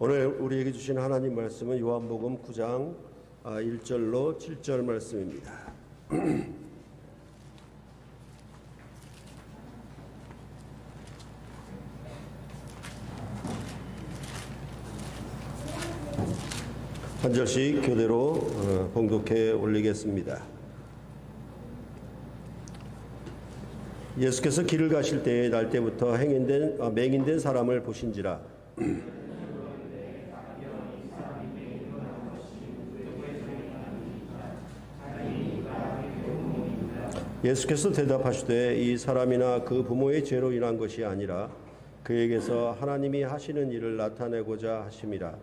오늘 우리에게 주신 하나님 말씀은 요한복음 9장 1절로 7절 말씀입니다. 한 절씩 교대로 봉독해 올리겠습니다. 예수께서 길을 가실 때에 날 때부터 맹인된 사람을 보신지라. 예수께서 대답하시되 이 사람이나 그 부모의 죄로 인한 것이 아니라 그에게서 하나님이 하시는 일을 나타내고자 하심이라.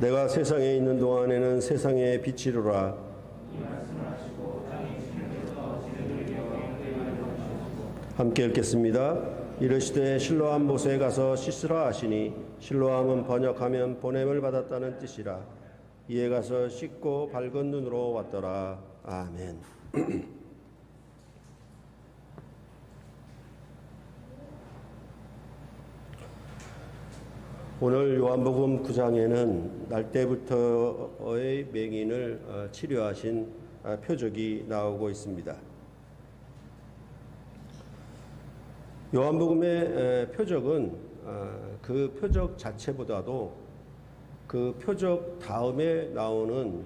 내가 세상에 있는 동안에는 세상의 빛이로라. 함께 읽겠습니다. 이르시되 실로암 못에 가서 씻으라 하시니 실로암은 번역하면 보냄을 받았다는 뜻이라. 이에 가서 씻고 밝은 눈으로 왔더라. 아멘. 오늘 요한복음 9장에는 날 때부터의 맹인을 치료하신 표적이 나오고 있습니다. 요한복음의 표적은 그 표적 자체보다도 그 표적 다음에 나오는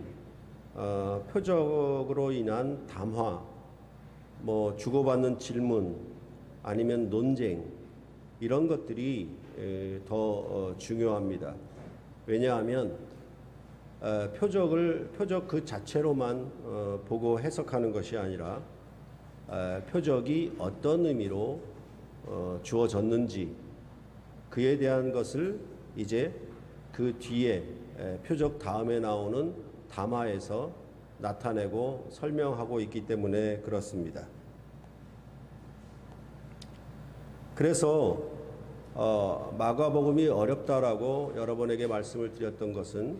표적으로 인한 담화, 주고받는 질문, 아니면 논쟁, 이런 것들이 더 중요합니다. 왜냐하면 표적 그 자체로만 보고 해석하는 것이 아니라 표적이 어떤 의미로 주어졌는지, 그에 대한 것을 이제 그 뒤에 표적 다음에 나오는 담화에서 나타내고 설명하고 있기 때문에 그렇습니다. 그래서 마가복음이 어렵다라고 여러분에게 말씀을 드렸던 것은,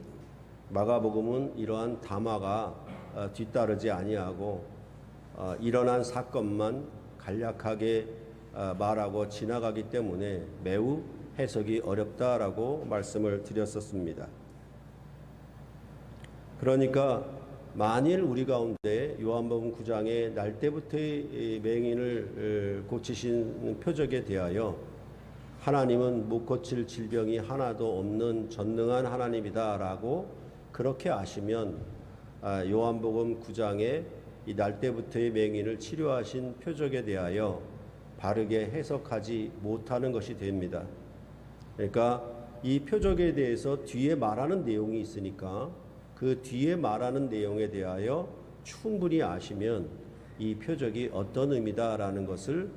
마가복음은 이러한 담화가 뒤따르지 아니하고 일어난 사건만 간략하게 말하고 지나가기 때문에 매우 해석이 어렵다라고 말씀을 드렸었습니다. 그러니까 만일 우리 가운데 요한복음 9장의 날 때부터의 맹인을 고치신 표적에 대하여 하나님은 못 고칠 질병이 하나도 없는 전능한 하나님이다라고 그렇게 아시면 요한복음 9장의 이 날 때부터의 맹인을 치료하신 표적에 대하여 바르게 해석하지 못하는 것이 됩니다. 그러니까 이 표적에 대해서 뒤에 말하는 내용이 있으니까 그 뒤에 말하는 내용에 대하여 충분히 아시면 이 표적이 어떤 의미다라는 것을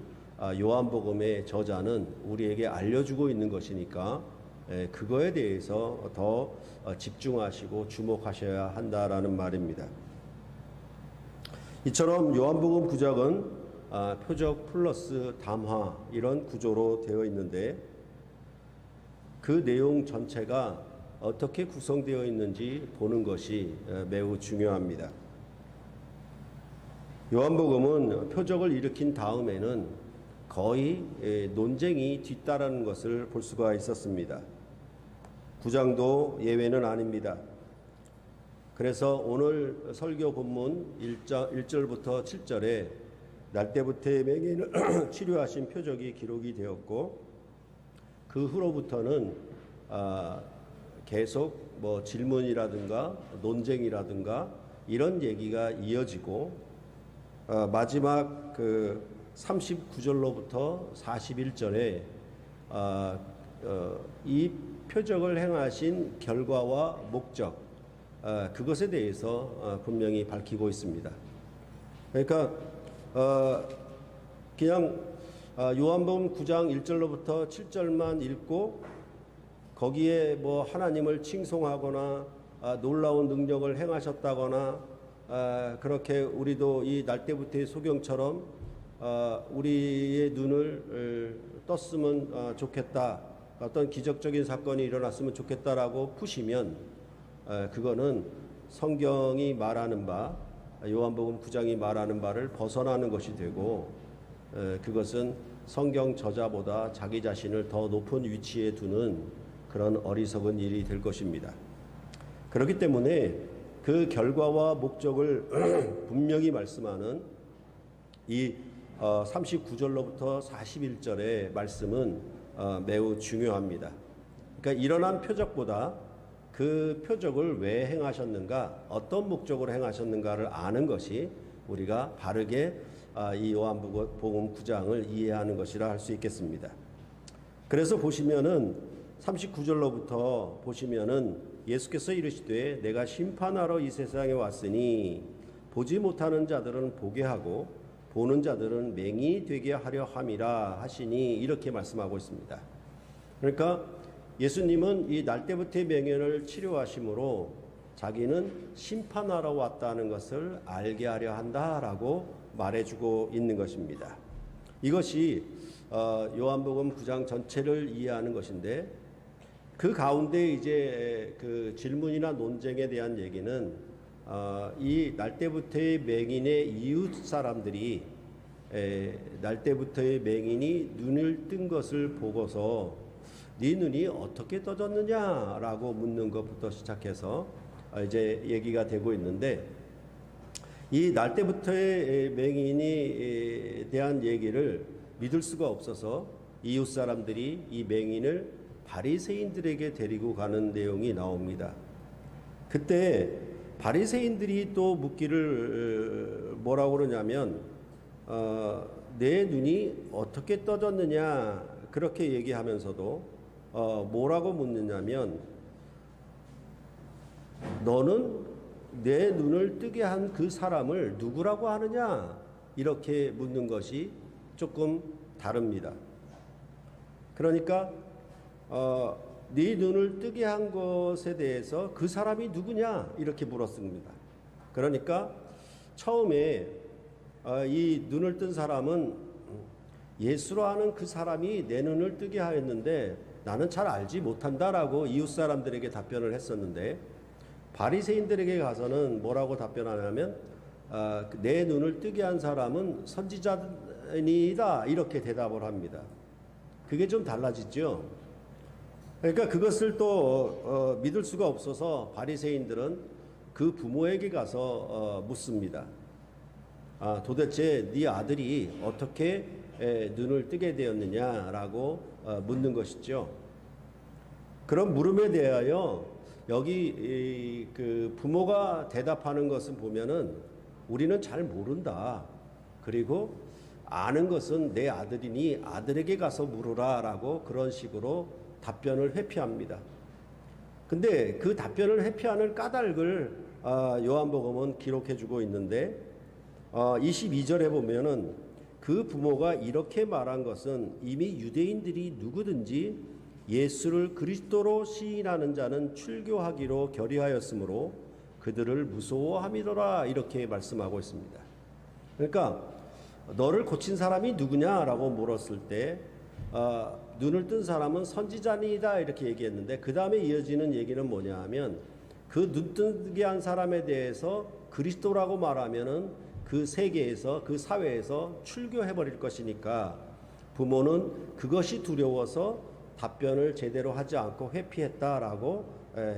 요한복음의 저자는 우리에게 알려주고 있는 것이니까 그거에 대해서 더 집중하시고 주목하셔야 한다라는 말입니다. 이처럼 요한복음 9장은 표적 플러스 담화, 이런 구조로 되어 있는데 그 내용 전체가 어떻게 구성되어 있는지 보는 것이 매우 중요합니다. 요한복음은 표적을 일으킨 다음에는 거의 논쟁이 뒤따르는 것을 볼 수가 있었습니다. 9장도 예외는 아닙니다. 그래서 오늘 설교 본문 1절부터 7절에 날 때부터의 맹인을 치료하신 표적이 기록이 되었고, 그 후로부터는 계속 질문이라든가 논쟁이라든가 이런 얘기가 이어지고, 마지막 그 39절로부터 41절에 이 표적을 행하신 결과와 목적, 그것에 대해서 분명히 밝히고 있습니다. 그러니까 그냥 요한복음 9장 1절로부터 7절만 읽고 거기에 하나님을 칭송하거나 놀라운 능력을 행하셨다거나 그렇게 우리도 이 날 때부터의 소경처럼 우리의 눈을 떴으면 좋겠다, 어떤 기적적인 사건이 일어났으면 좋겠다라고 푸시면 그거는 성경이 말하는 바 요한복음 9장이 말하는 바를 벗어나는 것이 되고 그것은 성경 저자보다 자기 자신을 더 높은 위치에 두는 그런 어리석은 일이 될 것입니다. 그렇기 때문에 그 결과와 목적을 분명히 말씀하는 이 39절로부터 41절의 말씀은 매우 중요합니다. 그러니까 일어난 표적보다 그 표적을 왜 행하셨는가, 어떤 목적으로 행하셨는가를 아는 것이 우리가 바르게 이 요한복음 9장을 이해하는 것이라 할 수 있겠습니다. 그래서 보시면은 39절로부터 보시면은 예수께서 이르시되 내가 심판하러 이 세상에 왔으니 보지 못하는 자들은 보게 하고 보는 자들은 맹인이 되게 하려 함이라 하시니 이렇게 말씀하고 있습니다. 그러니까 예수님은 이 날때부터의 맹인을 치료하심으로 자기는 심판하러 왔다는 것을 알게 하려 한다라고 말해주고 있는 것입니다. 이것이 요한복음 9장 전체를 이해하는 것인데 그 가운데 이제 그 질문이나 논쟁에 대한 얘기는 이 날때부터의 맹인의 이웃 사람들이 날때부터의 맹인이 눈을 뜬 것을 보고서 네 눈이 어떻게 떠졌느냐라고 묻는 것부터 시작해서 이제 얘기가 되고 있는데 이 날때부터의 맹인에 대한 얘기를 믿을 수가 없어서 이웃 사람들이 이 맹인을 바리새인들에게 데리고 가는 내용이 나옵니다. 그때 바리새인들이 또 묻기를 뭐라고 그러냐면 내 눈이 어떻게 떠졌느냐 그렇게 얘기하면서도 뭐라고 묻느냐면 너는 내 눈을 뜨게 한 그 사람을 누구라고 하느냐 이렇게 묻는 것이 조금 다릅니다. 그러니까 네 눈을 뜨게 한 것에 대해서 그 사람이 누구냐 이렇게 물었습니다. 그러니까 처음에 이 눈을 뜬 사람은 예수로 하는 그 사람이 내 눈을 뜨게 하였는데 나는 잘 알지 못한다라고 이웃 사람들에게 답변을 했었는데 바리새인들에게 가서는 뭐라고 답변하냐면 내 눈을 뜨게 한 사람은 선지자이다 이렇게 대답을 합니다. 그게 좀 달라지죠. 그러니까 그것을 또 믿을 수가 없어서 바리새인들은 그 부모에게 가서 묻습니다. 도대체 네 아들이 어떻게 눈을 뜨게 되었느냐라고 묻는 것이죠. 그런 물음에 대하여 여기 그 부모가 대답하는 것을 보면은 우리는 잘 모른다. 그리고 아는 것은 내 아들이니 아들에게 가서 물으라라고 그런 식으로 답변을 회피합니다. 근데 그 답변을 회피하는 까닭을 요한복음은 기록해주고 있는데 22절에 보면은 그 부모가 이렇게 말한 것은 이미 유대인들이 누구든지 예수를 그리스도로 시인하는 자는 출교하기로 결의하였으므로 그들을 무서워함이더라 이렇게 말씀하고 있습니다. 그러니까 너를 고친 사람이 누구냐라고 물었을 때 눈을 뜬 사람은 선지자이다 이렇게 얘기했는데 그 다음에 이어지는 얘기는 뭐냐 하면 그 눈뜨게 한 사람에 대해서 그리스도라고 말하면은 그 세계에서 그 사회에서 출교해 버릴 것이니까 부모는 그것이 두려워서 답변을 제대로 하지 않고 회피했다라고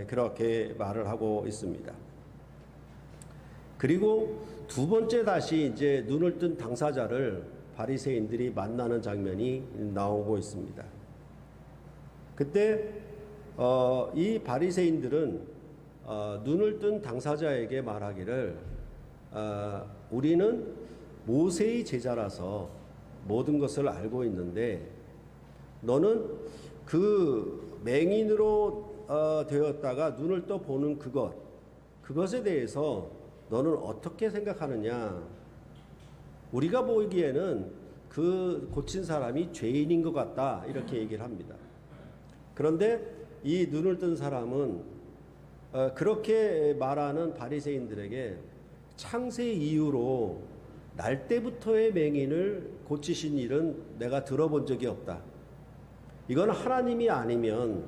그렇게 말을 하고 있습니다. 그리고 두 번째 다시 이제 눈을 뜬 당사자를 바리새인들이 만나는 장면이 나오고 있습니다. 그때 이 바리새인들은 눈을 뜬 당사자에게 말하기를 우리는 모세의 제자라서 모든 것을 알고 있는데 너는 그 맹인으로 되었다가 눈을 떠 보는 그것에 대해서 너는 어떻게 생각하느냐? 우리가 보기에는 그 고친 사람이 죄인인 것 같다 이렇게 얘기를 합니다. 그런데 이 눈을 뜬 사람은 그렇게 말하는 바리새인들에게 창세 이후로 날 때부터의 맹인을 고치신 일은 내가 들어본 적이 없다. 이건 하나님이 아니면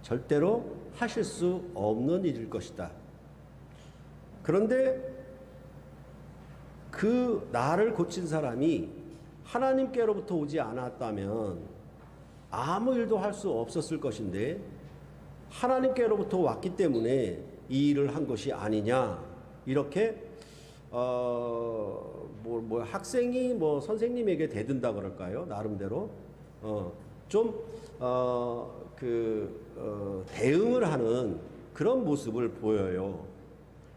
절대로 하실 수 없는 일일 것이다. 그런데 그 나를 고친 사람이 하나님께로부터 오지 않았다면 아무 일도 할 수 없었을 것인데 하나님께로부터 왔기 때문에 이 일을 한 것이 아니냐, 이렇게 학생이 선생님에게 대든다 그럴까요? 나름대로 대응을 하는 그런 모습을 보여요.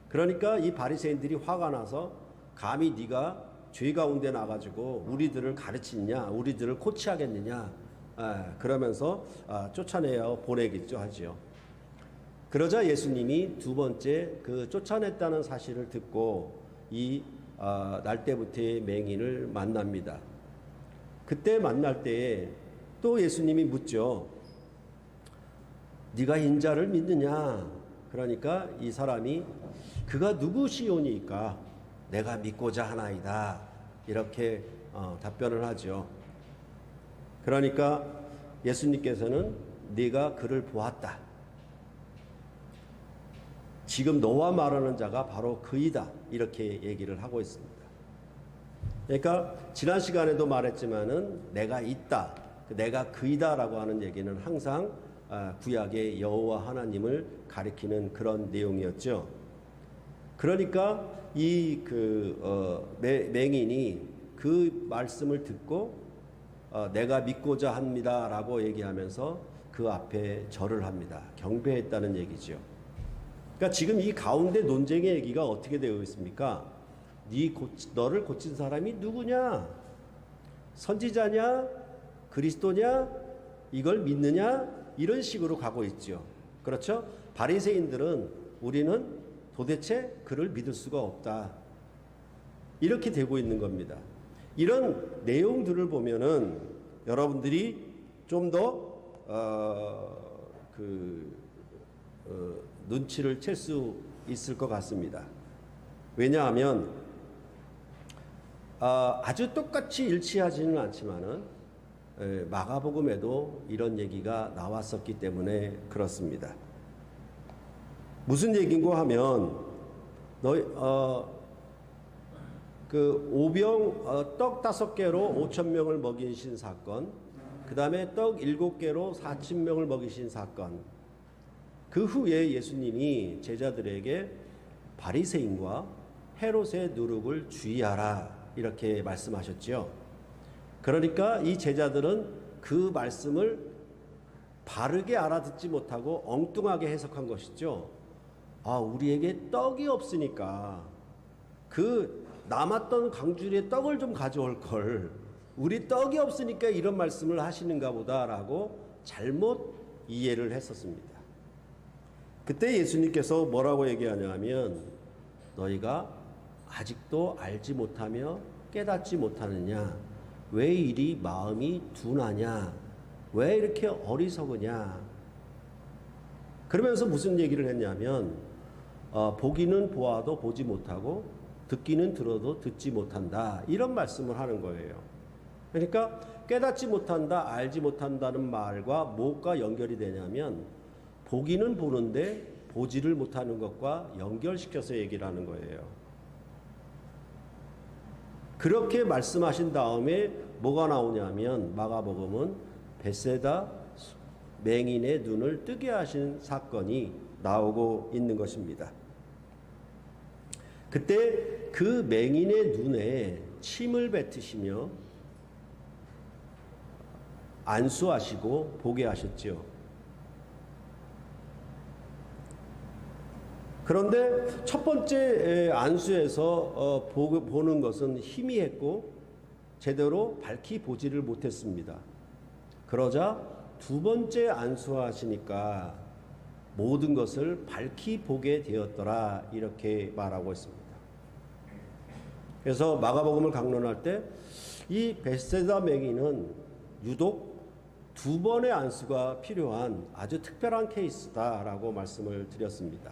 그러니까 이 바리새인들이 화가 나서 감히 네가 죄 가운데 나가지고 우리들을 가르치느냐, 우리들을 코치하겠느냐, 그러면서 쫓아내어 보내겠죠 하지요. 그러자 예수님이 두 번째 그 쫓아냈다는 사실을 듣고 이 날때부터의 맹인을 만납니다. 그때 만날 때에 또 예수님이 묻죠. 네가 인자를 믿느냐? 그러니까 이 사람이 그가 누구시오니까 내가 믿고자 하나이다, 이렇게 답변을 하죠. 그러니까 예수님께서는 네가 그를 보았다. 지금 너와 말하는 자가 바로 그이다, 이렇게 얘기를 하고 있습니다. 그러니까 지난 시간에도 말했지만은 내가 있다, 내가 그이다라고 하는 얘기는 항상 구약의 여호와 하나님을 가리키는 그런 내용이었죠. 그러니까 이 맹인이 그 말씀을 듣고 내가 믿고자 합니다라고 얘기하면서 그 앞에 절을 합니다. 경배했다는 얘기죠. 그러니까 지금 이 가운데 논쟁의 얘기가 어떻게 되어 있습니까? 너를 고친 사람이 누구냐? 선지자냐? 그리스도냐? 이걸 믿느냐? 이런 식으로 가고 있죠. 그렇죠? 바리새인들은 우리는 도대체 그를 믿을 수가 없다, 이렇게 되고 있는 겁니다. 이런 내용들을 보면은 여러분들이 좀 더 눈치를 챌 수 있을 것 같습니다. 왜냐하면 아주 똑같이 일치하지는 않지만은 마가복음에도 이런 얘기가 나왔었기 때문에 그렇습니다. 무슨 얘기인고 하면 떡 5개로 5,000명을 먹이신 사건, 그 다음에 떡 7개로 4,000명을 먹이신 사건, 그 후에 예수님이 제자들에게 바리새인과 헤롯의 누룩을 주의하라, 이렇게 말씀하셨죠. 그러니까 이 제자들은 그 말씀을 바르게 알아듣지 못하고 엉뚱하게 해석한 것이죠. 우리에게 떡이 없으니까 그 남았던 강주리의 떡을 좀 가져올 걸, 우리 떡이 없으니까 이런 말씀을 하시는가 보다라고 잘못 이해를 했었습니다. 그때 예수님께서 뭐라고 얘기하냐면 너희가 아직도 알지 못하며 깨닫지 못하느냐? 왜 이리 마음이 둔하냐? 왜 이렇게 어리석으냐? 그러면서 무슨 얘기를 했냐면 보기는 보아도 보지 못하고 듣기는 들어도 듣지 못한다, 이런 말씀을 하는 거예요. 그러니까 깨닫지 못한다, 알지 못한다는 말과 뭐가 연결이 되냐면 보기는 보는데 보지를 못하는 것과 연결시켜서 얘기를 하는 거예요. 그렇게 말씀하신 다음에 뭐가 나오냐면 마가복음은 벳세다 맹인의 눈을 뜨게 하신 사건이 나오고 있는 것입니다. 그때 그 맹인의 눈에 침을 뱉으시며 안수하시고 보게 하셨죠. 그런데 첫 번째 안수에서 보는 것은 희미했고 제대로 밝히 보지를 못했습니다. 그러자 두 번째 안수하시니까 모든 것을 밝히 보게 되었더라, 이렇게 말하고 있습니다. 그래서 마가복음을 강론할 때 이 벳세다 맹인은 유독 두 번의 안수가 필요한 아주 특별한 케이스다라고 말씀을 드렸습니다.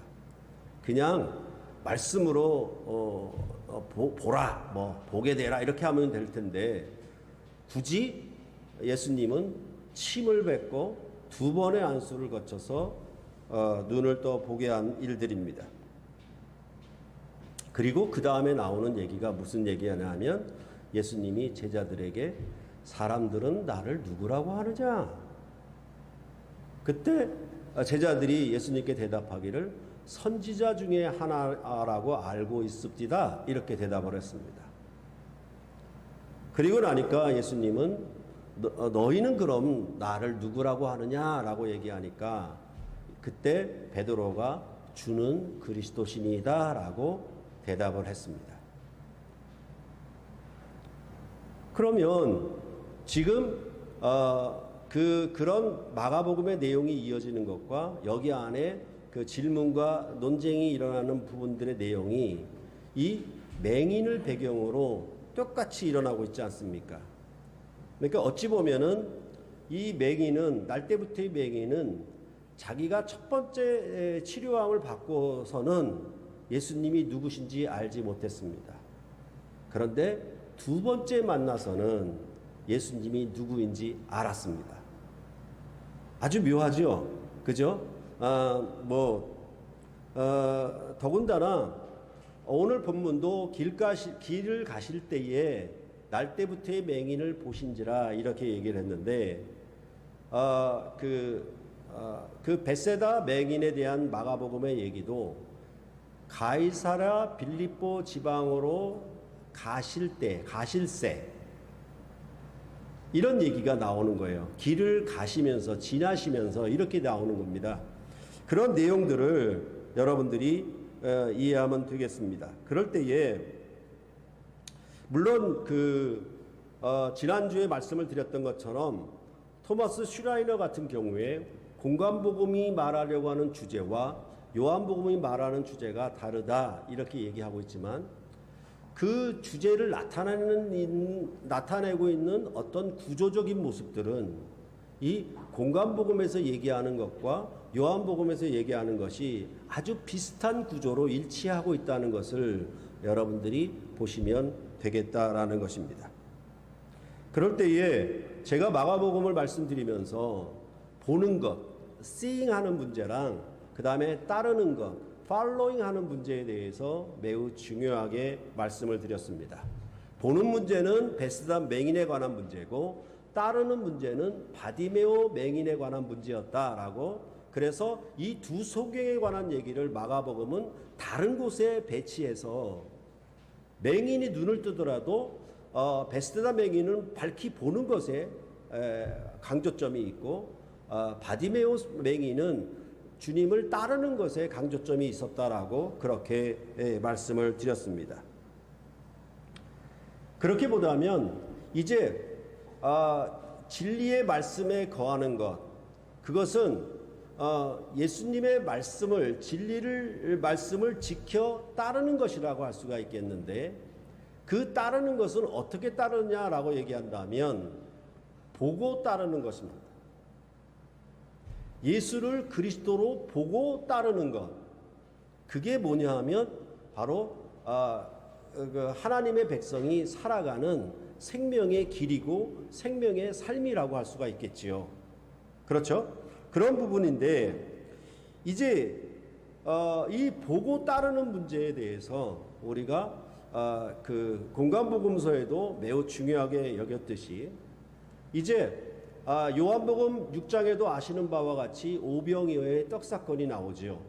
그냥 말씀으로 보라, 보게 되라, 이렇게 하면 될 텐데 굳이 예수님은 침을 뱉고 두 번의 안수를 거쳐서 눈을 또 보게 한 일들입니다. 그리고 그 다음에 나오는 얘기가 무슨 얘기냐 하면 예수님이 제자들에게 사람들은 나를 누구라고 하느냐. 그때 제자들이 예수님께 대답하기를 선지자 중에 하나라고 알고 있습니다. 이렇게 대답을 했습니다. 그리고 나니까 예수님은 너희는 그럼 나를 누구라고 하느냐라고 얘기하니까 그때 베드로가 주는 그리스도시니다라고 대답을 했습니다. 그러면 지금 그런 마가복음의 내용이 이어지는 것과 여기 안에 그 질문과 논쟁이 일어나는 부분들의 내용이 이 맹인을 배경으로 똑같이 일어나고 있지 않습니까? 그러니까 어찌 보면은 이 맹인은 날 때부터의 맹인은 자기가 첫 번째 치료함을 받고서는 예수님이 누구신지 알지 못했습니다. 그런데 두 번째 만나서는 예수님이 누구인지 알았습니다. 아주 묘하죠? 그죠? 더군다나 오늘 본문도 길을 가실 때에 날 때부터의 맹인을 보신지라 이렇게 얘기를 했는데 그 벳세다 맹인에 대한 마가복음의 얘기도 가이사랴 빌립보 지방으로 가실새 이런 얘기가 나오는 거예요. 길을 가시면서 지나시면서 이렇게 나오는 겁니다. 그런 내용들을 여러분들이 이해하면 되겠습니다. 그럴 때에 물론 지난주에 말씀을 드렸던 것처럼 토마스 슈라이너 같은 경우에 공관복음이 말하려고 하는 주제와 요한복음이 말하는 주제가 다르다 이렇게 얘기하고 있지만 그 주제를 나타내고 있는 어떤 구조적인 모습들은 이 공관복음에서 얘기하는 것과 요한복음에서 얘기하는 것이 아주 비슷한 구조로 일치하고 있다는 것을 여러분들이 보시면 되겠다라는 것입니다. 그럴 때에 제가 마가복음을 말씀드리면서 보는 것, seeing 하는 문제랑 그 다음에 따르는 것, following 하는 문제에 대해서 매우 중요하게 말씀을 드렸습니다. 보는 문제는 베스다 맹인에 관한 문제고 따르는 문제는 바디메오 맹인에 관한 문제였다라고 그래서 이 두 소경에 관한 얘기를 마가복음은 다른 곳에 배치해서 맹인이 눈을 뜨더라도 베스다 맹인은 밝히 보는 것에 강조점이 있고 바디메오 맹인은 주님을 따르는 것에 강조점이 있었다라고 그렇게 말씀을 드렸습니다. 그렇게 보다면 이제 진리의 말씀에 거하는 것 그것은 예수님의 말씀을 진리를 말씀을 지켜 따르는 것이라고 할 수가 있겠는데 그 따르는 것은 어떻게 따르냐라고 얘기한다면 보고 따르는 것입니다. 예수를 그리스도로 보고 따르는 것 그게 뭐냐 하면 바로 하나님의 백성이 살아가는 생명의 길이고 생명의 삶이라고 할 수가 있겠지요. 그렇죠? 그런 부분인데 이제 이 보고 따르는 문제에 대해서 우리가 그 공관복음서에도 매우 중요하게 여겼듯이 이제 요한복음 6장에도 아시는 바와 같이 오병이어의 떡 사건이 나오죠.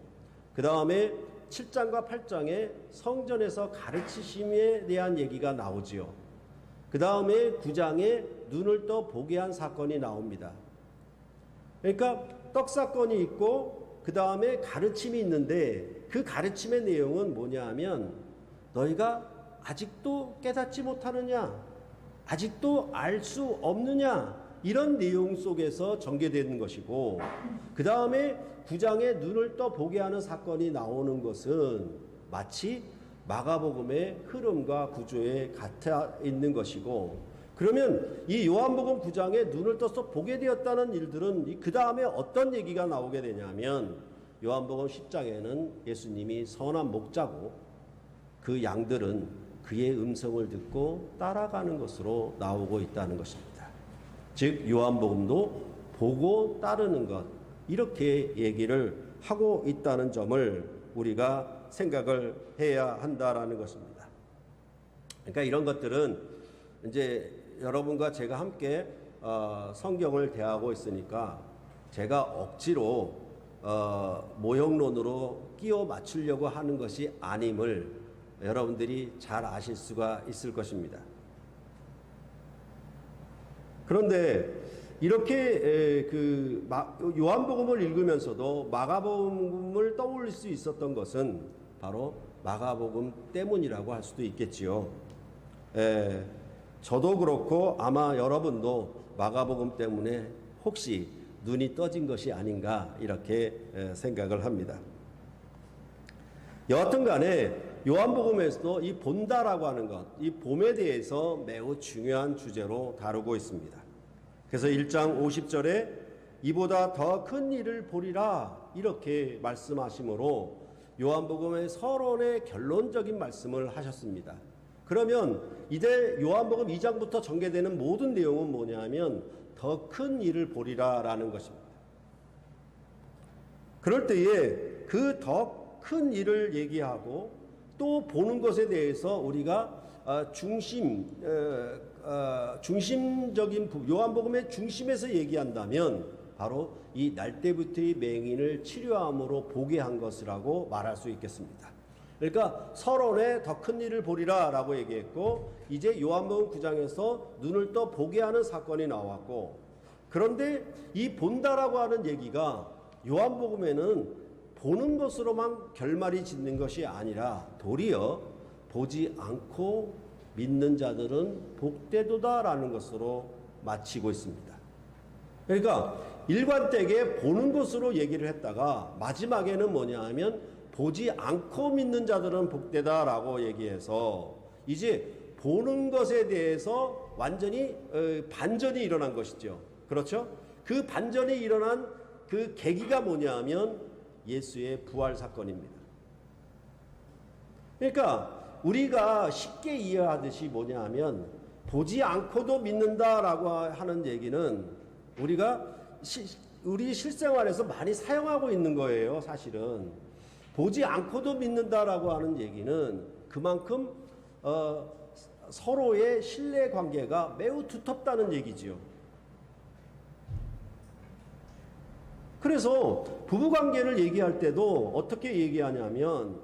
그 다음에 7장과 8장에 성전에서 가르치심에 대한 얘기가 나오지요. 그 다음에 9장에 눈을 떠 보게 한 사건이 나옵니다. 그러니까 떡 사건이 있고 그 다음에 가르침이 있는데 그 가르침의 내용은 뭐냐 하면 너희가 아직도 깨닫지 못하느냐 아직도 알 수 없느냐 이런 내용 속에서 전개되는 것이고 그 다음에 9장에 눈을 떠 보게 하는 사건이 나오는 것은 마치 마가복음의 흐름과 구조에 같아 있는 것이고 그러면 이 요한복음 9장에 눈을 떠서 보게 되었다는 일들은 그 다음에 어떤 얘기가 나오게 되냐면 요한복음 10장에는 예수님이 선한 목자고 그 양들은 그의 음성을 듣고 따라가는 것으로 나오고 있다는 것입니다. 즉 요한복음도 보고 따르는 것 이렇게 얘기를 하고 있다는 점을 우리가 생각을 해야 한다라는 것입니다. 그러니까 이런 것들은 이제 여러분과 제가 함께 성경을 대하고 있으니까 제가 억지로 모형론으로 끼워 맞추려고 하는 것이 아님을 여러분들이 잘 아실 수가 있을 것입니다. 그런데 이렇게 요한복음을 읽으면서도 마가복음을 떠올릴 수 있었던 것은 바로 마가복음 때문이라고 할 수도 있겠지요. 저도 그렇고 아마 여러분도 마가복음 때문에 혹시 눈이 떠진 것이 아닌가 이렇게 생각을 합니다. 여하튼 간에 요한복음에서도 이 본다라고 하는 것, 이 봄에 대해서 매우 중요한 주제로 다루고 있습니다. 그래서 1장 50절에 이보다 더 큰 일을 보리라 이렇게 말씀하시므로 요한복음의 서론의 결론적인 말씀을 하셨습니다. 그러면 이제 요한복음 2장부터 전개되는 모든 내용은 뭐냐면 더 큰 일을 보리라 라는 것입니다. 그럴 때에 그 더 큰 일을 얘기하고 또 보는 것에 대해서 우리가 중심적인 요한복음의 중심에서 얘기한다면 바로 이 날때부터의 맹인을 치료함으로 보게 한 것이라고 말할 수 있겠습니다. 그러니까 서론에 더 큰 일을 보리라 라고 얘기했고 이제 요한복음 9장에서 눈을 떠 보게 하는 사건이 나왔고 그런데 이 본다라고 하는 얘기가 요한복음에는 보는 것으로만 결말이 짓는 것이 아니라 도리어 보지 않고 믿는 자들은 복되도다라는 것으로 마치고 있습니다. 그러니까 일관되게 보는 것으로 얘기를 했다가 마지막에는 뭐냐 하면 보지 않고 믿는 자들은 복되다라고 얘기해서 이제 보는 것에 대해서 완전히 반전이 일어난 것이죠. 그렇죠? 그 반전이 일어난 그 계기가 뭐냐 하면 예수의 부활 사건입니다. 그러니까 우리가 쉽게 이해하듯이 뭐냐 하면 보지 않고도 믿는다라고 하는 얘기는 우리가 우리 실생활에서 많이 사용하고 있는 거예요. 사실은 보지 않고도 믿는다라고 하는 얘기는 그만큼 서로의 신뢰 관계가 매우 두텁다는 얘기지요. 그래서 부부 관계를 얘기할 때도 어떻게 얘기하냐면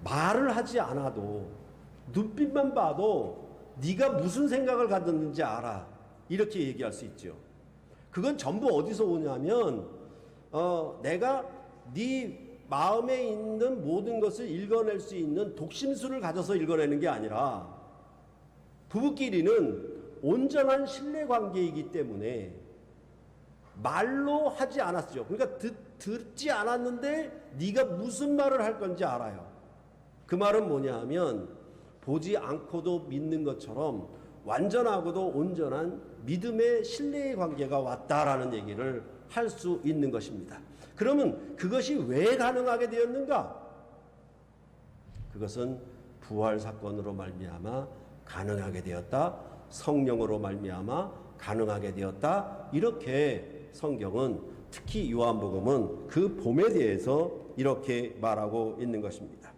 말을 하지 않아도 눈빛만 봐도 네가 무슨 생각을 갖는지 알아 이렇게 얘기할 수 있죠. 그건 전부 어디서 오냐면 내가 네 마음에 있는 모든 것을 읽어낼 수 있는 독심술을 가져서 읽어내는 게 아니라 부부끼리는 온전한 신뢰관계이기 때문에 말로 하지 않았죠. 그러니까 듣지 않았는데 네가 무슨 말을 할 건지 알아요. 그 말은 뭐냐 하면 보지 않고도 믿는 것처럼 완전하고도 온전한 믿음의 신뢰의 관계가 왔다라는 얘기를 할 수 있는 것입니다. 그러면 그것이 왜 가능하게 되었는가? 그것은 부활 사건으로 말미암아 가능하게 되었다. 성령으로 말미암아 가능하게 되었다. 이렇게 성경은 특히 요한복음은 그 봄에 대해서 이렇게 말하고 있는 것입니다.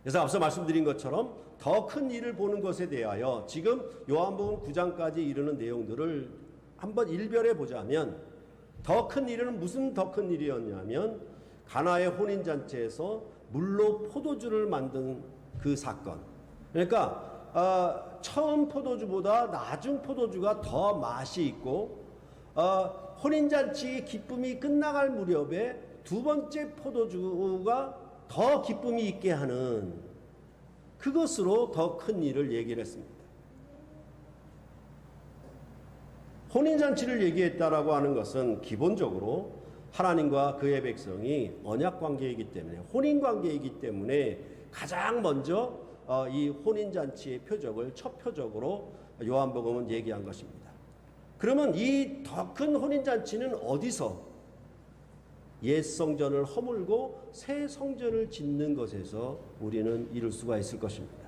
그래서 앞서 말씀드린 것처럼 더 큰 일을 보는 것에 대하여 지금 요한복음 9장까지 이르는 내용들을 한번 일별해 보자면 더 큰 일은 무슨 더 큰 일이었냐면 가나의 혼인잔치에서 물로 포도주를 만든 그 사건. 그러니까 처음 포도주보다 나중 포도주가 더 맛이 있고 혼인잔치 기쁨이 끝나갈 무렵에 두 번째 포도주가 더 기쁨이 있게 하는 그것으로 더 큰 일을 얘기를 했습니다. 혼인잔치를 얘기했다라고 하는 것은 기본적으로 하나님과 그의 백성이 언약관계이기 때문에 혼인관계이기 때문에 가장 먼저 이 혼인잔치의 표적을 첫 표적으로 요한복음은 얘기한 것입니다. 그러면 이 더 큰 혼인잔치는 어디서? 옛 성전을 허물고 새 성전을 짓는 것에서 우리는 이룰 수가 있을 것입니다.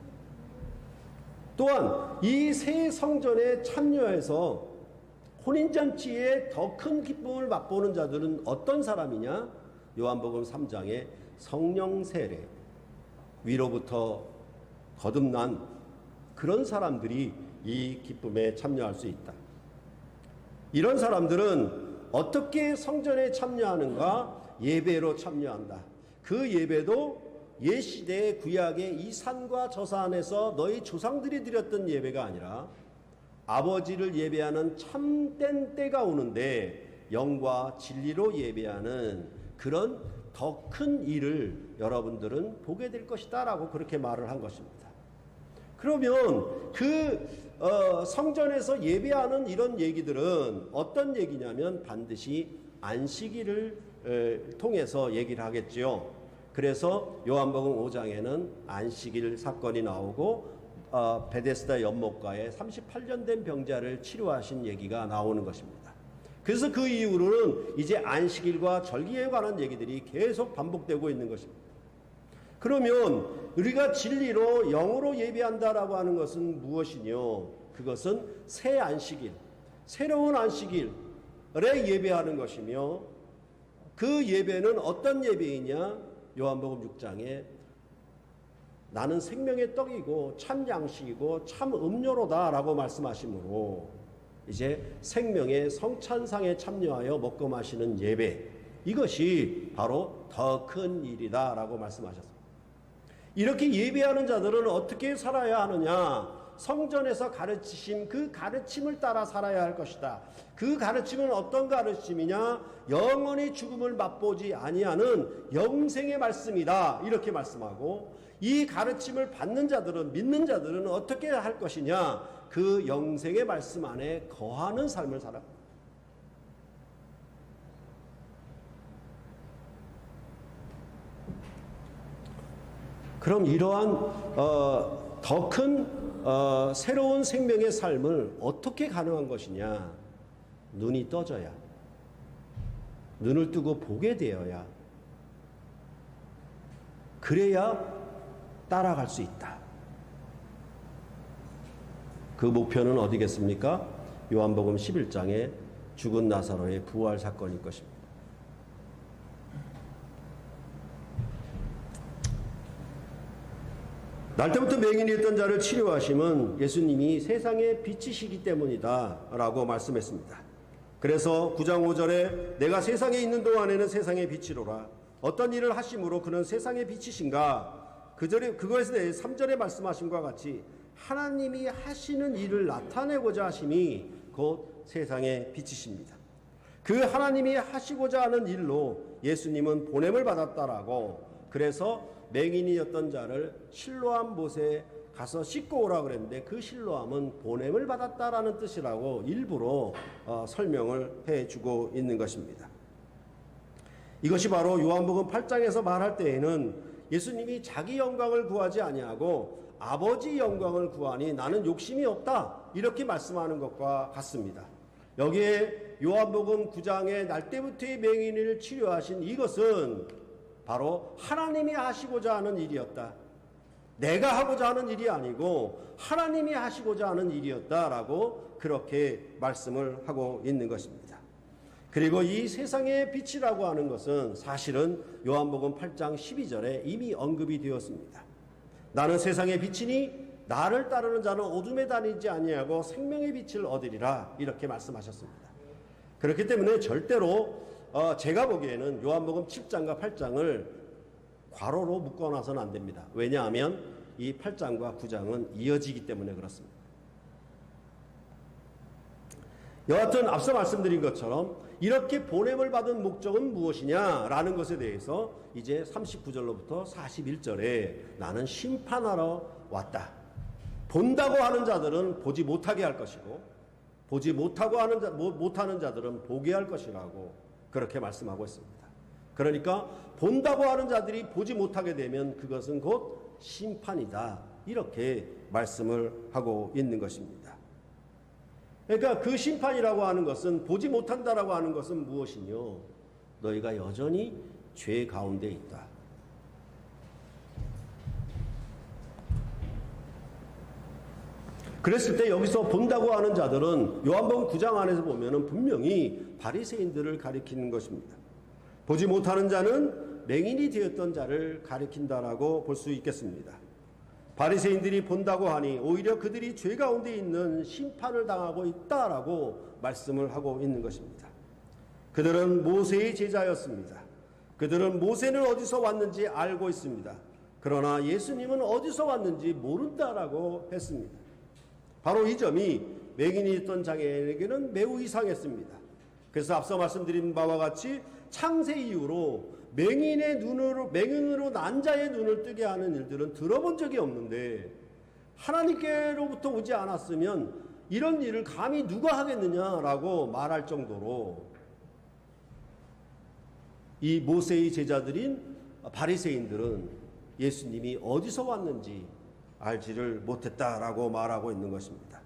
또한 이 새 성전에 참여해서 혼인잔치에 더 큰 기쁨을 맛보는 자들은 어떤 사람이냐? 요한복음 3장에 성령 세례, 위로부터 거듭난 그런 사람들이 이 기쁨에 참여할 수 있다. 이런 사람들은 어떻게 성전에 참여하는가? 예배로 참여한다. 그 예배도 옛시대의 구약의 이 산과 저 산에서 너희 조상들이 드렸던 예배가 아니라 아버지를 예배하는 참된 때가 오는데 영과 진리로 예배하는 그런 더 큰 일을 여러분들은 보게 될 것이다 라고 그렇게 말을 한 것입니다. 그러면 그 성전에서 예배하는 이런 얘기들은 어떤 얘기냐면 반드시 안식일을 통해서 얘기를 하겠지요. 그래서 요한복음 5장에는 안식일 사건이 나오고 베데스다 연못가에 38년 된 병자를 치료하신 얘기가 나오는 것입니다. 그래서 그 이후로는 이제 안식일과 절기에 관한 얘기들이 계속 반복되고 있는 것입니다. 그러면 우리가 진리로 영으로 예배한다라고 하는 것은 무엇이뇨? 그것은 새 안식일, 새로운 안식일에 예배하는 것이며 그 예배는 어떤 예배이냐? 요한복음 6장에 나는 생명의 떡이고 참 양식이고 참 음료로다 라고 말씀하시므로 이제 생명의 성찬상에 참여하여 먹고 마시는 예배, 이것이 바로 더 큰 일이다 라고 말씀하셨습니다. 이렇게 예배하는 자들은 어떻게 살아야 하느냐? 성전에서 가르치신 그 가르침을 따라 살아야 할 것이다. 그 가르침은 어떤 가르침이냐? 영원히 죽음을 맛보지 아니하는 영생의 말씀이다. 이렇게 말씀하고, 이 가르침을 받는 자들은, 믿는 자들은 어떻게 할 것이냐? 그 영생의 말씀 안에 거하는 삶을 살아. 그럼 이러한 더 큰 새로운 생명의 삶을 어떻게 가능한 것이냐? 눈이 떠져야, 눈을 뜨고 보게 되어야, 그래야 따라갈 수 있다. 그 목표는 어디겠습니까? 요한복음 11장에 죽은 나사로의 부활 사건일 것입니다. 날 때부터 맹인이었던 자를 치료하심은 예수님이 세상의 빛이시기 때문이다 라고 말씀했습니다. 그래서 9장 5절에 내가 세상에 있는 동안에는 세상의 빛이로라. 어떤 일을 하심으로 그는 세상의 빛이신가? 그것에 대해 3절에 말씀하신 것과 같이 하나님이 하시는 일을 나타내고자 하심이 곧 세상의 빛이십니다. 그 하나님이 하시고자 하는 일로 예수님은 보냄을 받았다라고, 그래서 맹인이었던 자를 실로암 못에 가서 씻고 오라 그랬는데 그 실로암은 보냄을 받았다라는 뜻이라고 일부러 설명을 해주고 있는 것입니다. 이것이 바로 요한복음 8장에서 말할 때에는 예수님이 자기 영광을 구하지 아니하고 아버지 영광을 구하니 나는 욕심이 없다, 이렇게 말씀하는 것과 같습니다. 여기에 요한복음 9장에 날 때부터의 맹인을 치료하신 이것은 바로 하나님이 하시고자 하는 일이었다. 내가 하고자 하는 일이 아니고 하나님이 하시고자 하는 일이었다라고 그렇게 말씀을 하고 있는 것입니다. 그리고 이 세상의 빛이라고 하는 것은 사실은 요한복음 8장 12절에 이미 언급이 되었습니다. 나는 세상의 빛이니 나를 따르는 자는 어둠에 다니지 아니하고 생명의 빛을 얻으리라, 이렇게 말씀하셨습니다. 그렇기 때문에 절대로 제가 보기에는 요한복음 7장과 8장을 괄호로 묶어놔서는 안 됩니다. 왜냐하면 이 8장과 9장은 이어지기 때문에 그렇습니다. 여하튼 앞서 말씀드린 것처럼 이렇게 보냄을 받은 목적은 무엇이냐라는 것에 대해서 이제 39절로부터 41절에 나는 심판하러 왔다. 본다고 하는 자들은 보지 못하게 할 것이고 보지 못하는 자들은 보게 할 것이라고 그렇게 말씀하고 있습니다. 그러니까 본다고 하는 자들이 보지 못하게 되면 그것은 곧 심판이다, 이렇게 말씀을 하고 있는 것입니다. 그러니까 그 심판이라고 하는 것은, 보지 못한다라고 하는 것은 무엇이뇨? 너희가 여전히 죄 가운데 있다. 그랬을 때 여기서 본다고 하는 자들은 요한복음 9장 안에서 보면은 분명히 바리새인들을 가리키는 것입니다. 보지 못하는 자는 맹인이 되었던 자를 가리킨다라고 볼 수 있겠습니다. 바리새인들이 본다고 하니 오히려 그들이 죄 가운데 있는 심판을 당하고 있다라고 말씀을 하고 있는 것입니다. 그들은 모세의 제자였습니다. 그들은 모세는 어디서 왔는지 알고 있습니다. 그러나 예수님은 어디서 왔는지 모른다라고 했습니다. 바로 이 점이 맹인이 있던 장애인에게는 매우 이상했습니다. 그래서 앞서 말씀드린 바와 같이 창세 이후로 맹인으로 난 자의 눈을 뜨게 하는 일들은 들어본 적이 없는데, 하나님께로부터 오지 않았으면 이런 일을 감히 누가 하겠느냐라고 말할 정도로 이 모세의 제자들인 바리새인들은 예수님이 어디서 왔는지 알지를 못했다라고 말하고 있는 것입니다.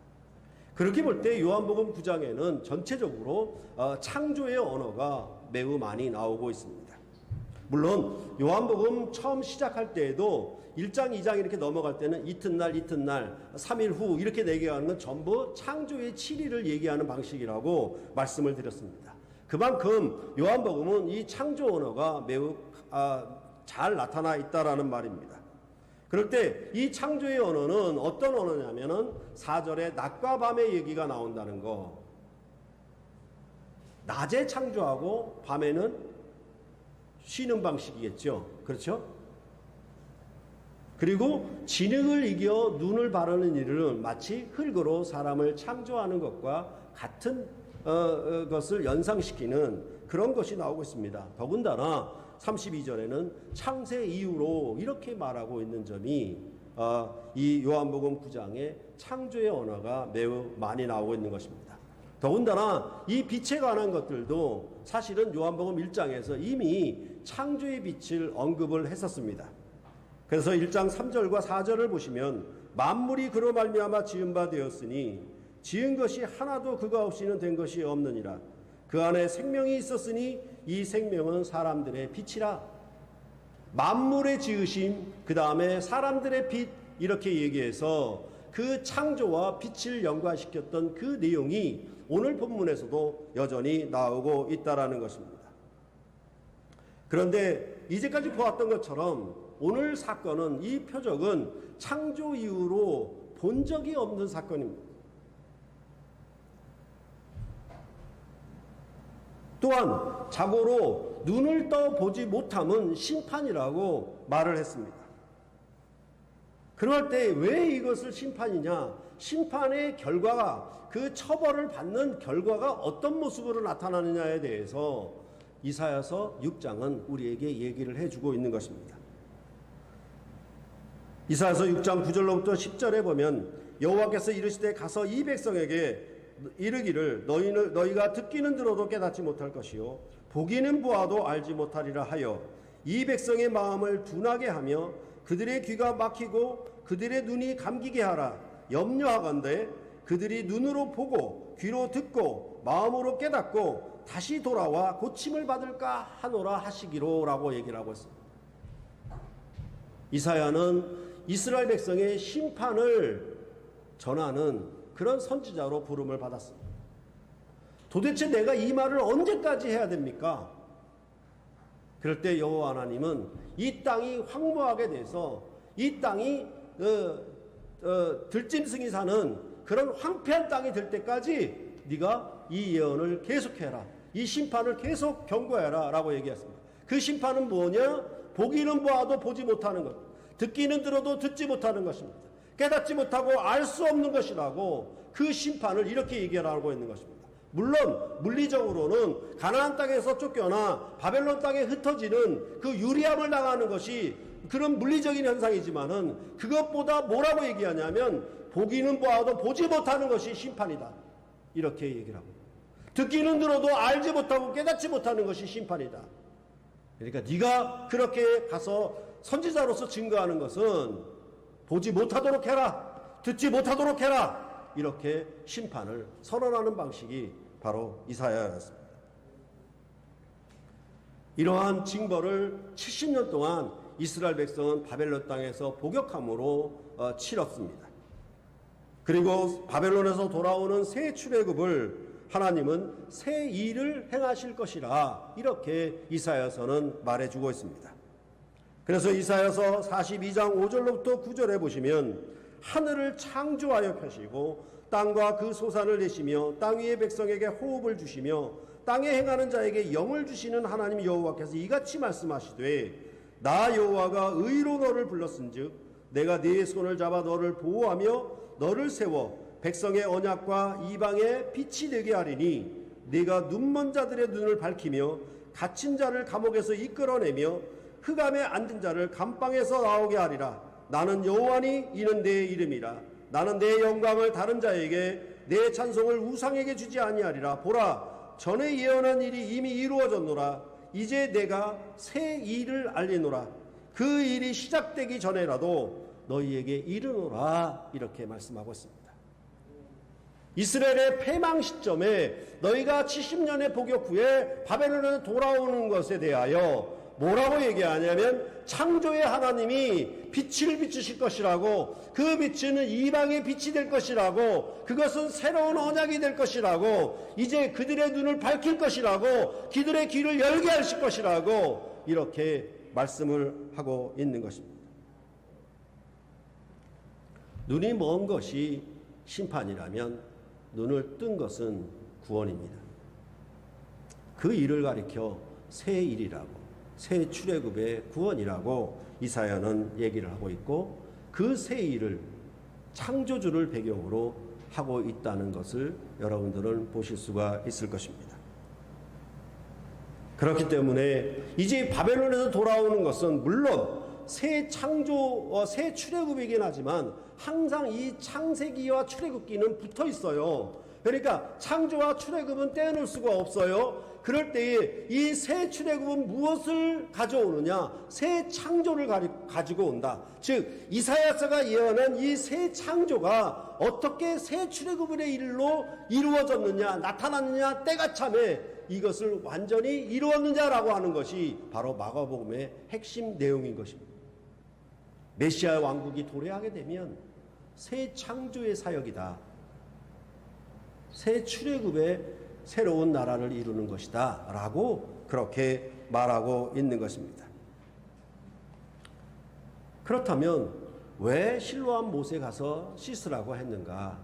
그렇게 볼 때 요한복음 9장에는 전체적으로 창조의 언어가 매우 많이 나오고 있습니다. 물론 요한복음 처음 시작할 때에도 1장, 2장 이렇게 넘어갈 때는 이튿날, 3일 후 이렇게 얘기하는 건 전부 창조의 7일을 얘기하는 방식이라고 말씀을 드렸습니다. 그만큼 요한복음은 이 창조 언어가 매우 잘 나타나 있다라는 말입니다. 그럴 때 이 창조의 언어는 어떤 언어냐면은 4절에 낮과 밤의 얘기가 나온다는 거. 낮에 창조하고 밤에는 쉬는 방식이겠죠. 그렇죠? 그리고 진흙을 이겨 눈을 바르는 일은 마치 흙으로 사람을 창조하는 것과 같은 것을 연상시키는 그런 것이 나오고 있습니다. 더군다나 32절에는 창세 이후로 이렇게 말하고 있는 점이 이 요한복음 9장의 창조의 언어가 매우 많이 나오고 있는 것입니다. 더군다나 이 빛에 관한 것들도 사실은 요한복음 1장에서 이미 창조의 빛을 언급을 했었습니다. 그래서 1장 3절과 4절을 보시면 만물이 그로 말미암아 지은 바 되었으니 지은 것이 하나도 그가 없이는 된 것이 없느니라. 그 안에 생명이 있었으니 이 생명은 사람들의 빛이라. 만물의 지으심, 그 다음에 사람들의 빛, 이렇게 얘기해서 그 창조와 빛을 연관시켰던 그 내용이 오늘 본문에서도 여전히 나오고 있다라는 것입니다. 그런데 이제까지 보았던 것처럼 오늘 사건은, 이 표적은 창조 이후로 본 적이 없는 사건입니다. 또한 자고로 눈을 떠 보지 못함은 심판이라고 말을 했습니다. 그럴 때 왜 이것을 심판이냐? 심판의 결과가, 그 처벌을 받는 결과가 어떤 모습으로 나타나느냐에 대해서 이사야서 6장은 우리에게 얘기를 해주고 있는 것입니다. 이사야서 6장 9절로부터 10절에 보면 여호와께서 이르시되 가서 이 백성에게 이르기를 너희가 듣기는 들어도 깨닫지 못할 것이요 보기는 보아도 알지 못하리라 하여 이 백성의 마음을 둔하게 하며 그들의 귀가 막히고 그들의 눈이 감기게 하라. 염려하건대 그들이 눈으로 보고 귀로 듣고 마음으로 깨닫고 다시 돌아와 고침을 받을까 하노라 하시기로라고 얘기를 하고 있습니다. 이사야는 이스라엘 백성의 심판을 전하는 그런 선지자로 부름을 받았습니다. 도대체 내가 이 말을 언제까지 해야 됩니까? 그럴 때 여호와 하나님은 이 땅이 황무하게 돼서 이 땅이 들짐승이 사는 그런 황폐한 땅이 될 때까지 네가 이 예언을 계속해라. 이 심판을 계속 경고해라 라고 얘기했습니다. 그 심판은 뭐냐? 보기는 보아도 보지 못하는 것, 듣기는 들어도 듣지 못하는 것입니다. 깨닫지 못하고 알 수 없는 것이라고 그 심판을 이렇게 얘기하고 있는 것입니다. 물론 물리적으로는 가나안 땅에서 쫓겨나 바벨론 땅에 흩어지는 그 유리함을 당하는 것이 그런 물리적인 현상이지만은 그것보다 뭐라고 얘기하냐면 보기는 보아도 보지 못하는 것이 심판이다. 이렇게 얘기를 하고, 듣기는 들어도 알지 못하고 깨닫지 못하는 것이 심판이다. 그러니까 네가 그렇게 가서 선지자로서 증거하는 것은 보지 못하도록 해라, 듣지 못하도록 해라, 이렇게 심판을 선언하는 방식이 바로 이사야였습니다. 이러한 징벌을 70년 동안 이스라엘 백성은 바벨론 땅에서 복역함으로 치렀습니다. 그리고 바벨론에서 돌아오는 새 출애굽을 하나님은 새 일을 행하실 것이라 이렇게 이사야서는 말해주고 있습니다. 그래서 이사야서 42장 5절로부터 9절에 보시면 하늘을 창조하여 펴시고 땅과 그 소산을 내시며 땅 위의 백성에게 호흡을 주시며 땅에 행하는 자에게 영을 주시는 하나님 여호와께서 이같이 말씀하시되 나 여호와가 의로 너를 불렀은즉 내가 네 손을 잡아 너를 보호하며 너를 세워 백성의 언약과 이방의 빛이 되게 하리니 네가 눈먼 자들의 눈을 밝히며 갇힌 자를 감옥에서 이끌어내며 흑암에 앉은 자를 감방에서 나오게 하리라. 나는 여호와니 이는 내 이름이라. 나는 내 영광을 다른 자에게 내 찬송을 우상에게 주지 아니하리라. 보라 전에 예언한 일이 이미 이루어졌노라. 이제 내가 새 일을 알리노라. 그 일이 시작되기 전에라도 너희에게 이르노라. 이렇게 말씀하고 있습니다. 이스라엘의 패망 시점에 너희가 70년의 복역 후에 바벨론에 돌아오는 것에 대하여 뭐라고 얘기하냐면 창조의 하나님이 빛을 비추실 것이라고, 그 빛은 이방의 빛이 될 것이라고, 그것은 새로운 언약이 될 것이라고, 이제 그들의 눈을 밝힐 것이라고, 그들의 귀를 열게 하실 것이라고 이렇게 말씀을 하고 있는 것입니다. 눈이 먼 것이 심판이라면 눈을 뜬 것은 구원입니다. 그 일을 가리켜 새 일이라고, 새 출애굽의 구원이라고 이사야는 얘기를 하고 있고, 그 새 일을 창조주를 배경으로 하고 있다는 것을 여러분들은 보실 수가 있을 것입니다. 그렇기 때문에 이제 바벨론에서 돌아오는 것은 물론 새 창조, 새 출애굽이긴 하지만 항상 이 창세기와 출애굽기는 붙어 있어요. 그러니까 창조와 출애굽은 떼어놓을 수가 없어요. 그럴 때에 이 새 출애굽은 무엇을 가져오느냐? 새 창조를 가지고 온다. 즉 이사야서가 예언한 이 새 창조가 어떻게 새 출애굽의 일로 이루어졌느냐, 나타났느냐, 때가 참에 이것을 완전히 이루었느냐라고 하는 것이 바로 마가복음의 핵심 내용인 것입니다. 메시아 왕국이 도래하게 되면 새 창조의 사역이다. 새 출애굽의 새로운 나라를 이루는 것이다 라고 그렇게 말하고 있는 것입니다. 그렇다면 왜 실로암 못에 가서 씻으라고 했는가?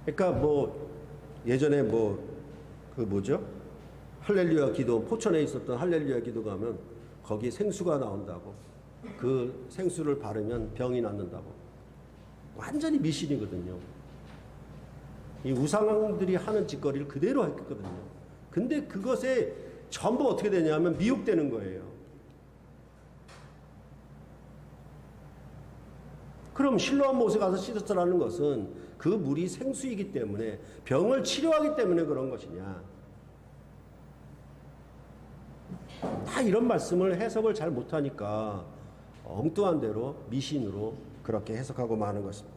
그러니까 예전에 그 뭐죠? 할렐루야 기도, 포천에 있었던 할렐루야 기도 가면 거기 생수가 나온다고, 그 생수를 바르면 병이 낫는다고. 완전히 미신이거든요. 이 우상들이 하는 짓거리를 그대로 했거든요. 근데 그것에 전부 어떻게 되냐면 미혹되는 거예요. 그럼 실로암 못에 가서 씻었다는 것은 그 물이 생수이기 때문에, 병을 치료하기 때문에 그런 것이냐? 다 이런 말씀을 해석을 잘 못하니까 엉뚱한 대로 미신으로 그렇게 해석하고 마는 것입니다.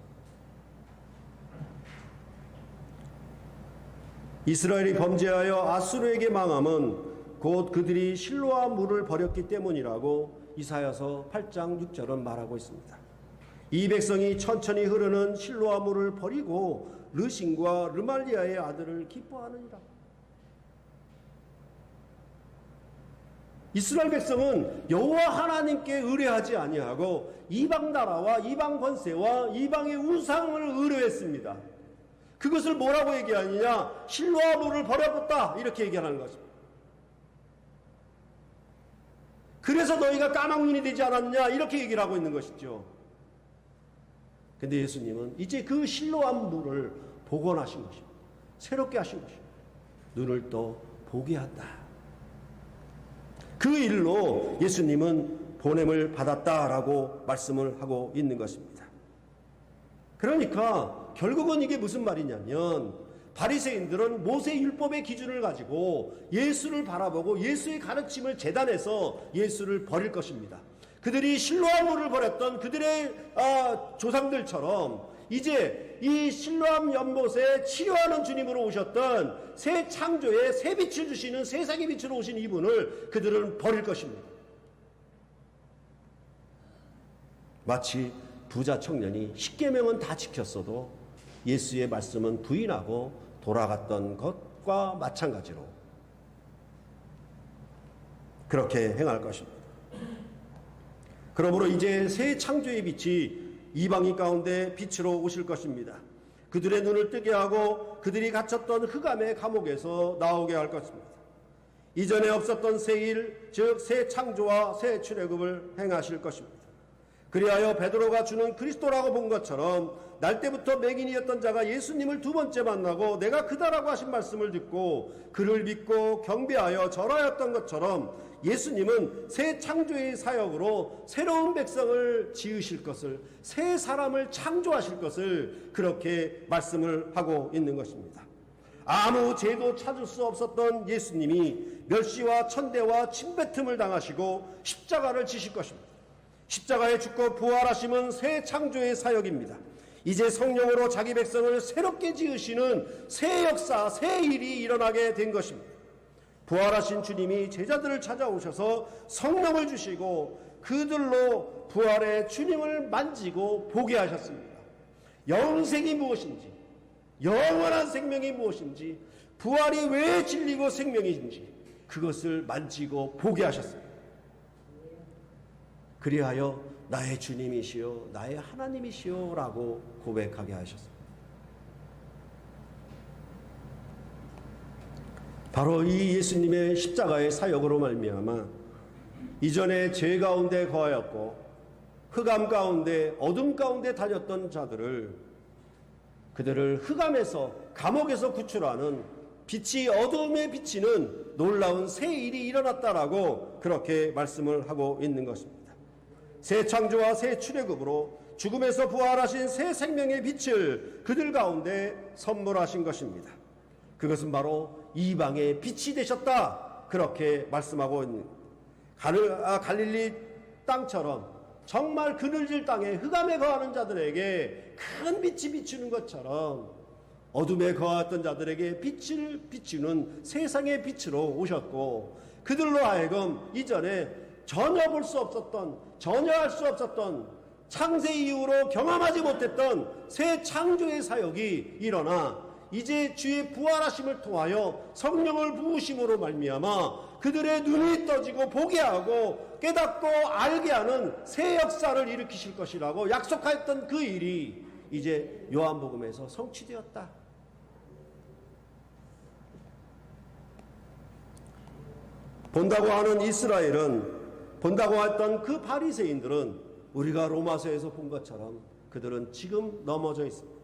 이스라엘이 범죄하여 아수르에게 망함은 곧 그들이 실로암 물을 버렸기 때문이라고 이사야서 8장 6절은 말하고 있습니다. 이 백성이 천천히 흐르는 실로암 물을 버리고 르신과 르말리아의 아들을 기뻐하느니라. 이스라엘 백성은 여호와 하나님께 의뢰하지 아니하고 이방 나라와 이방 권세와 이방의 우상을 의뢰했습니다. 그것을 뭐라고 얘기하느냐? 실로암 물을 버려봤다 이렇게 얘기하는 것입니다. 그래서 너희가 까막눈이 되지 않았냐 이렇게 얘기를 하고 있는 것이죠. 근데 예수님은 이제 그 실로암 물을 복원하신 것입니다. 새롭게 하신 것입니다. 눈을 또 보게 한다. 그 일로 예수님은 보냄을 받았다라고 말씀을 하고 있는 것입니다. 그러니까 결국은 이게 무슨 말이냐면, 바리새인들은 모세 율법의 기준을 가지고 예수를 바라보고 예수의 가르침을 재단해서 예수를 버릴 것입니다. 그들이 실로암 물을 버렸던 그들의 조상들처럼 이제 이 실로암 연못에 치료하는 주님으로 오셨던 새 창조의 새 빛을 주시는 세상의 빛으로 오신 이분을 그들은 버릴 것입니다. 마치 부자 청년이 십계명은 다 지켰어도 예수의 말씀은 부인하고 돌아갔던 것과 마찬가지로 그렇게 행할 것입니다. 그러므로 이제 새 창조의 빛이 이방인 가운데 빛으로 오실 것입니다. 그들의 눈을 뜨게 하고 그들이 갇혔던 흑암의 감옥에서 나오게 할 것입니다. 이전에 없었던 새 일, 즉 새 창조와 새 출애굽을 행하실 것입니다. 그리하여 베드로가 주는 그리스도라고 본 것처럼 날 때부터 맹인이었던 자가 예수님을 두 번째 만나고 내가 그다라고 하신 말씀을 듣고 그를 믿고 경배하여 절하였던 것처럼 예수님은 새 창조의 사역으로 새로운 백성을 지으실 것을, 새 사람을 창조하실 것을 그렇게 말씀을 하고 있는 것입니다. 아무 죄도 찾을 수 없었던 예수님이 멸시와 천대와 침뱉음을 당하시고 십자가를 지실 것입니다. 십자가에 죽고 부활하심은 새 창조의 사역입니다. 이제 성령으로 자기 백성을 새롭게 지으시는 새 역사, 새 일이 일어나게 된 것입니다. 부활하신 주님이 제자들을 찾아오셔서 성령을 주시고 그들로 부활의 주님을 만지고 보게 하셨습니다. 영생이 무엇인지, 영원한 생명이 무엇인지, 부활이 왜 진리고 생명인지 그것을 만지고 보게 하셨습니다. 그리하여 나의 주님이시요 나의 하나님이시요 라고 고백하게 하셨습니다. 바로 이 예수님의 십자가의 사역으로 말미암아 이전에 죄 가운데 거하였고 흑암 가운데 어둠 가운데 다녔던 자들을 그들을 흑암에서 감옥에서 구출하는 빛이 어둠에 비치는 놀라운 새 일이 일어났다라고 그렇게 말씀을 하고 있는 것입니다. 새 창조와 새 출애굽으로 죽음에서 부활하신 새 생명의 빛을 그들 가운데 선물하신 것입니다. 그것은 바로 이방의 빛이 되셨다 그렇게 말씀하고 있는 갈릴리 땅처럼 정말 그늘질 땅에 흑암에 거하는 자들에게 큰 빛이 비추는 것처럼 어둠에 거했던 자들에게 빛을 비추는 세상의 빛으로 오셨고 그들로 하여금 이전에 전혀 볼 수 없었던, 전혀 할 수 없었던, 창세 이후로 경험하지 못했던 새 창조의 사역이 일어나 이제 주의 부활하심을 통하여 성령을 부으심으로 말미암아 그들의 눈이 떠지고 보게 하고 깨닫고 알게 하는 새 역사를 일으키실 것이라고 약속하였던 그 일이 이제 요한복음에서 성취되었다. 본다고 하는 이스라엘은, 본다고 했던 그 바리새인들은 우리가 로마서에서 본 것처럼 그들은 지금 넘어져 있습니다.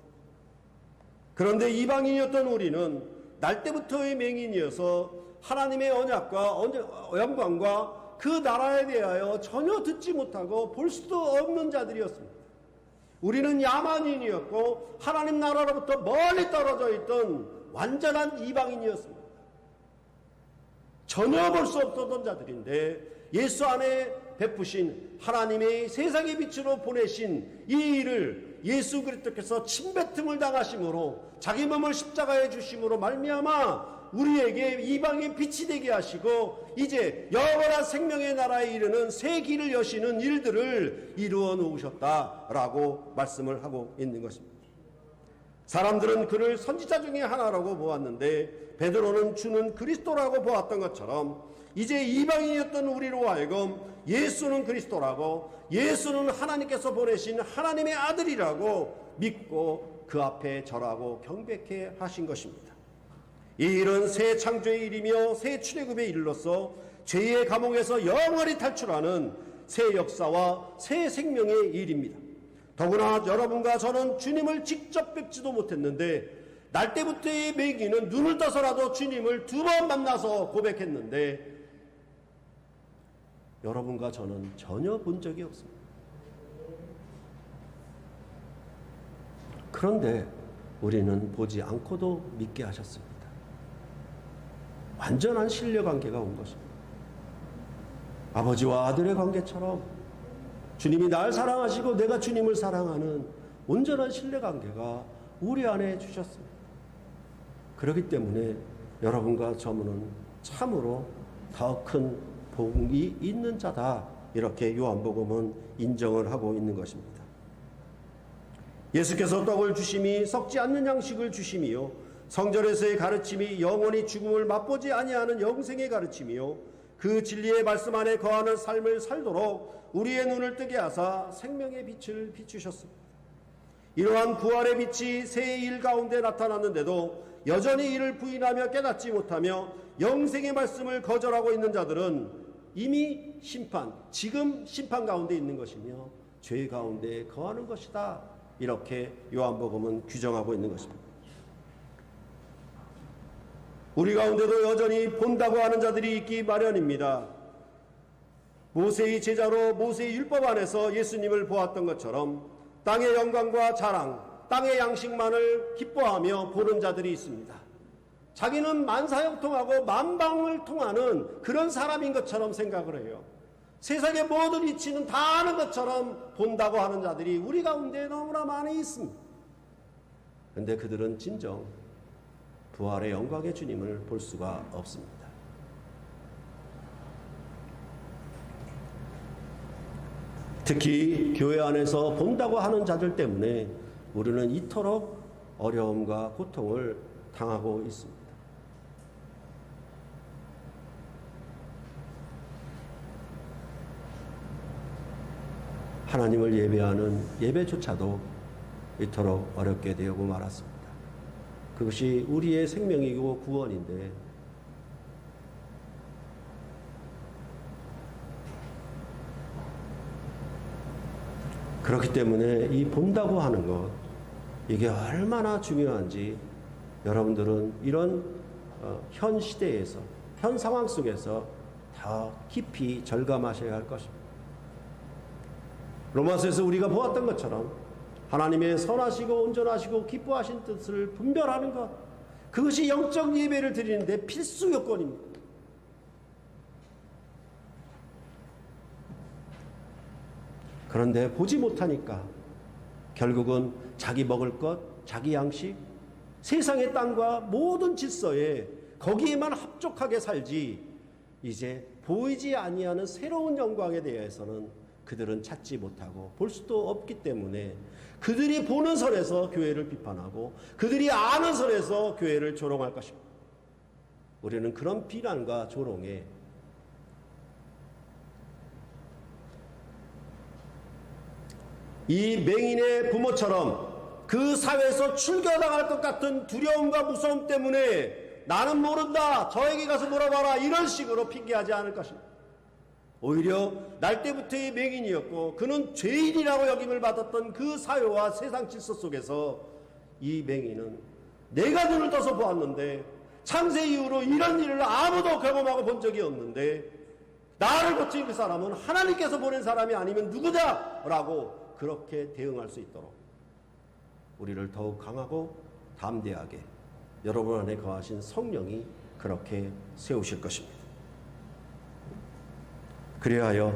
그런데 이방인이었던 우리는 날 때부터의 맹인이어서 하나님의 언약과 영광과 그 나라에 대하여 전혀 듣지 못하고 볼 수도 없는 자들이었습니다. 우리는 야만인이었고 하나님 나라로부터 멀리 떨어져 있던 완전한 이방인이었습니다. 전혀 볼 수 없었던 자들인데 예수 안에 베푸신 하나님의 세상의 빛으로 보내신 이 일을 예수 그리스도께서 침뱉음을 당하심으로 자기 몸을 십자가에 주심으로 말미암아 우리에게 이방의 빛이 되게 하시고 이제 영원한 생명의 나라에 이르는 새 길을 여시는 일들을 이루어 놓으셨다라고 말씀을 하고 있는 것입니다. 사람들은 그를 선지자 중에 하나라고 보았는데 베드로는 주는 그리스도라고 보았던 것처럼 이제 이방인이었던 우리로 하여금 예수는 그리스도라고, 예수는 하나님께서 보내신 하나님의 아들이라고 믿고 그 앞에 절하고 경배케 하신 것입니다. 이 일은 새 창조의 일이며 새 출애굽의 일로서 죄의 감옥에서 영원히 탈출하는 새 역사와 새 생명의 일입니다. 더구나 여러분과 저는 주님을 직접 뵙지도 못했는데 날 때부터의 맹인은 눈을 떠서라도 주님을 2번 만나서 고백했는데 여러분과 저는 전혀 본 적이 없습니다. 그런데 우리는 보지 않고도 믿게 하셨습니다. 완전한 신뢰관계가 온 것입니다. 아버지와 아들의 관계처럼 주님이 날 사랑하시고 내가 주님을 사랑하는 온전한 신뢰관계가 우리 안에 주셨습니다. 그렇기 때문에 여러분과 저는 참으로 더 큰 복이 있는 자다 이렇게 요한복음은 인정을 하고 있는 것입니다. 예수께서 떡을 주심이 썩지 않는 양식을 주심이요 성전에서의 가르침이 영원히 죽음을 맛보지 아니하는 영생의 가르침이요 그 진리의 말씀 안에 거하는 삶을 살도록 우리의 눈을 뜨게 하사 생명의 빛을 비추셨습니다. 이러한 부활의 빛이 새 일 가운데 나타났는데도 여전히 이를 부인하며 깨닫지 못하며 영생의 말씀을 거절하고 있는 자들은 이미 지금 심판 가운데 있는 것이며 죄 가운데 거하는 것이다. 이렇게 요한복음은 규정하고 있는 것입니다. 우리 가운데도 여전히 본다고 하는 자들이 있기 마련입니다. 모세의 제자로 모세의 율법 안에서 예수님을 보았던 것처럼 땅의 영광과 자랑, 땅의 양식만을 기뻐하며 보는 자들이 있습니다. 자기는 만사형통하고 만방을 통하는 그런 사람인 것처럼 생각을 해요. 세상의 모든 이치는 다 아는 것처럼 본다고 하는 자들이 우리 가운데 너무나 많이 있습니다. 그런데 그들은 진정 부활의 영광의 주님을 볼 수가 없습니다. 특히 교회 안에서 본다고 하는 자들 때문에 우리는 이토록 어려움과 고통을 당하고 있습니다. 하나님을 예배하는 예배조차도 이토록 어렵게 되고 말았습니다. 그것이 우리의 생명이고 구원인데 그렇기 때문에 이 본다고 하는 것 이게 얼마나 중요한지 여러분들은 이런 현 시대에서 현 상황 속에서 더 깊이 절감하셔야 할 것입니다. 로마서에서 우리가 보았던 것처럼 하나님의 선하시고 온전하시고 기뻐하신 뜻을 분별하는 것 그것이 영적 예배를 드리는데 필수 요건입니다. 그런데 보지 못하니까 결국은 자기 먹을 것, 자기 양식, 세상의 땅과 모든 질서에 거기에만 합족하게 살지 이제 보이지 아니하는 새로운 영광에 대해서는 그들은 찾지 못하고 볼 수도 없기 때문에 그들이 보는 선에서 교회를 비판하고 그들이 아는 선에서 교회를 조롱할 것입니다. 우리는 그런 비난과 조롱에 이 맹인의 부모처럼 그 사회에서 출교당할 것 같은 두려움과 무서움 때문에 나는 모른다 저에게 가서 물어봐라 이런 식으로 핑계하지 않을 것입니다. 오히려 날 때부터의 맹인이었고 그는 죄인이라고 여김을 받았던 그 사회와 세상 질서 속에서 이 맹인은 내가 눈을 떠서 보았는데 창세 이후로 이런 일을 아무도 경험하고 본 적이 없는데 나를 고친 그 사람은 하나님께서 보낸 사람이 아니면 누구다? 라고 그렇게 대응할 수 있도록 우리를 더욱 강하고 담대하게 여러분 안에 거하신 성령이 그렇게 세우실 것입니다. 그리하여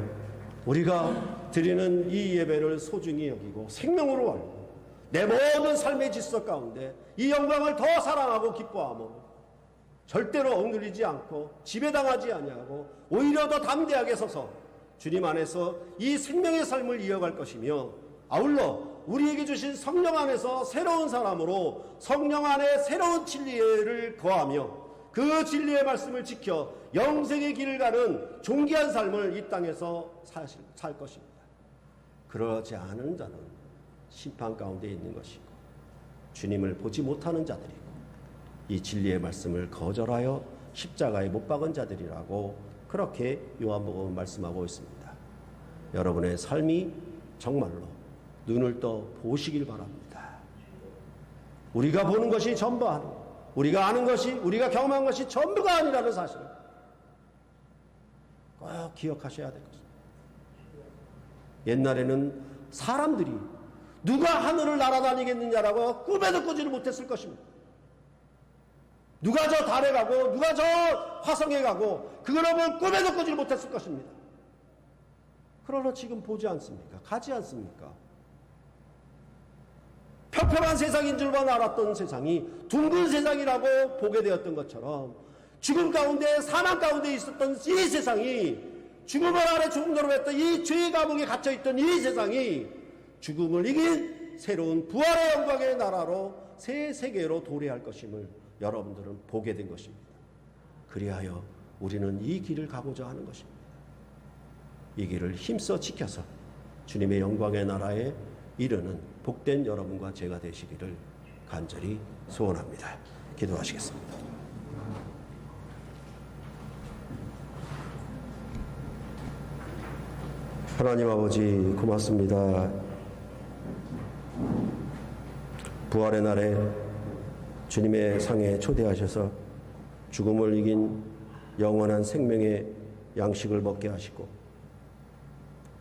우리가 드리는 이 예배를 소중히 여기고 생명으로 알고 내 모든 삶의 질서 가운데 이 영광을 더 사랑하고 기뻐하며 절대로 억누르지 않고 지배당하지 아니하고 오히려 더 담대하게 서서 주님 안에서 이 생명의 삶을 이어갈 것이며 아울러 우리에게 주신 성령 안에서 새로운 사람으로 성령 안에 새로운 진리를 거하며 그 진리의 말씀을 지켜 영생의 길을 가는 존귀한 삶을 이 땅에서 살 것입니다. 그러지 않은 자는 심판 가운데 있는 것이고 주님을 보지 못하는 자들이고 이 진리의 말씀을 거절하여 십자가에 못 박은 자들이라고 그렇게 요한복음은 말씀하고 있습니다. 여러분의 삶이 정말로 눈을 떠 보시길 바랍니다. 우리가 보는 것이 전부 아니고 우리가 아는 것이 우리가 경험한 것이 전부가 아니라는 사실을 꼭 기억하셔야 될 것입니다. 옛날에는 사람들이 누가 하늘을 날아다니겠느냐라고 꿈에도 꾸지를 못했을 것입니다. 누가 저 달에 가고 누가 저 화성에 가고 그거라면 꿈에도 꾸지를 못했을 것입니다. 그러나 지금 보지 않습니까? 가지 않습니까? 평평한 세상인 줄만 알았던 세상이 둥근 세상이라고 보게 되었던 것처럼 죽음 가운데 사망 가운데 있었던 이 세상이 죽음을 아래 죽음 노릇했던 이 죄의 감옥에 갇혀있던 이 세상이 죽음을 이긴 새로운 부활의 영광의 나라로 새 세계로 도래할 것임을 여러분들은 보게 된 것입니다. 그리하여 우리는 이 길을 가고자 하는 것입니다. 이 길을 힘써 지켜서 주님의 영광의 나라에 이르는 복된 여러분과 제가 되시기를 간절히 소원합니다. 기도하시겠습니다. 하나님 아버지 고맙습니다. 부활의 날에 주님의 상에 초대하셔서 죽음을 이긴 영원한 생명의 양식을 먹게 하시고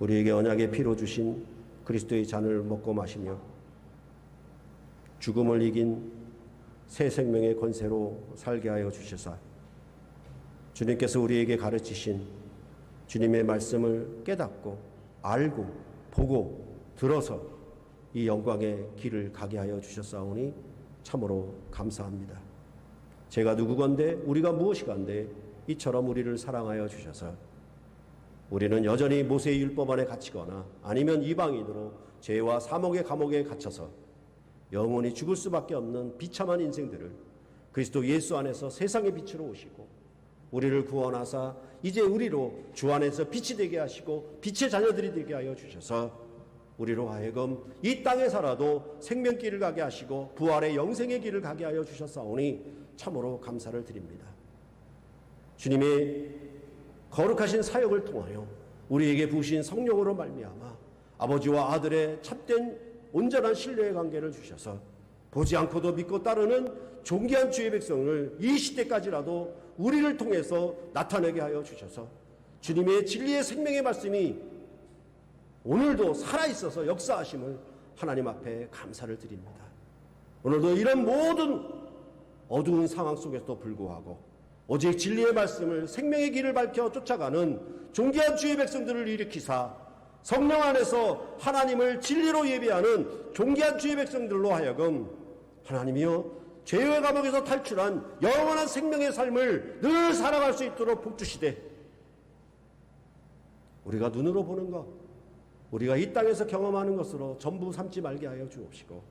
우리에게 언약의 피로 주신 그리스도의 잔을 먹고 마시며 죽음을 이긴 새 생명의 권세로 살게 하여 주셔서 주님께서 우리에게 가르치신 주님의 말씀을 깨닫고 알고 보고 들어서 이 영광의 길을 가게 하여 주셨사오니 참으로 감사합니다. 제가 누구건데 우리가 무엇이건데 이처럼 우리를 사랑하여 주셔서 우리는 여전히 모세의 율법 안에 갇히거나 아니면 이방인으로 죄와 사목의 감옥에 갇혀서 영원히 죽을 수밖에 없는 비참한 인생들을 그리스도 예수 안에서 세상의 빛으로 오시고 우리를 구원하사 이제 우리로 주 안에서 빛이 되게 하시고 빛의 자녀들이 되게 하여 주셔서 우리로 하여금 이 땅에 살아도 생명길을 가게 하시고 부활의 영생의 길을 가게 하여 주셨사오니 참으로 감사를 드립니다. 주님의 거룩하신 사역을 통하여 우리에게 부으신 성령으로 말미암아 아버지와 아들의 참된 온전한 신뢰의 관계를 주셔서 보지 않고도 믿고 따르는 존귀한 주의 백성을 이 시대까지라도 우리를 통해서 나타내게 하여 주셔서 주님의 진리의 생명의 말씀이 오늘도 살아있어서 역사하심을 하나님 앞에 감사를 드립니다. 오늘도 이런 모든 어두운 상황 속에서도 불구하고 오직 진리의 말씀을 생명의 길을 밝혀 쫓아가는 존귀한 주의 백성들을 일으키사 성령 안에서 하나님을 진리로 예배하는 존귀한 주의 백성들로 하여금 하나님이여 죄의 감옥에서 탈출한 영원한 생명의 삶을 늘 살아갈 수 있도록 복주시되 우리가 눈으로 보는 것 우리가 이 땅에서 경험하는 것으로 전부 삼지 말게 하여 주옵시고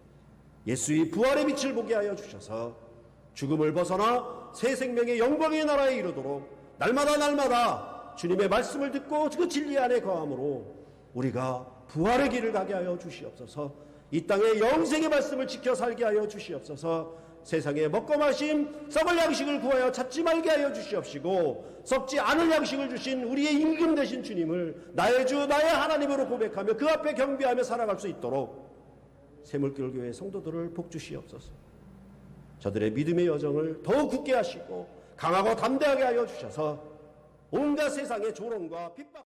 예수의 부활의 빛을 보게 하여 주셔서 죽음을 벗어나 새 생명의 영광의 나라에 이르도록 날마다 주님의 말씀을 듣고 그 진리 안에 거함으로 우리가 부활의 길을 가게 하여 주시옵소서. 이 땅에 영생의 말씀을 지켜 살게 하여 주시옵소서. 세상에 먹고 마심 썩을 양식을 구하여 찾지 말게 하여 주시옵시고 썩지 않을 양식을 주신 우리의 임금 되신 주님을 나의 주 나의 하나님으로 고백하며 그 앞에 경배하며 살아갈 수 있도록 새물교회 성도들을 복주시옵소서. 저들의 믿음의 여정을 더욱 굳게 하시고 강하고 담대하게 하여 주셔서 온갖 세상의 조롱과 핍박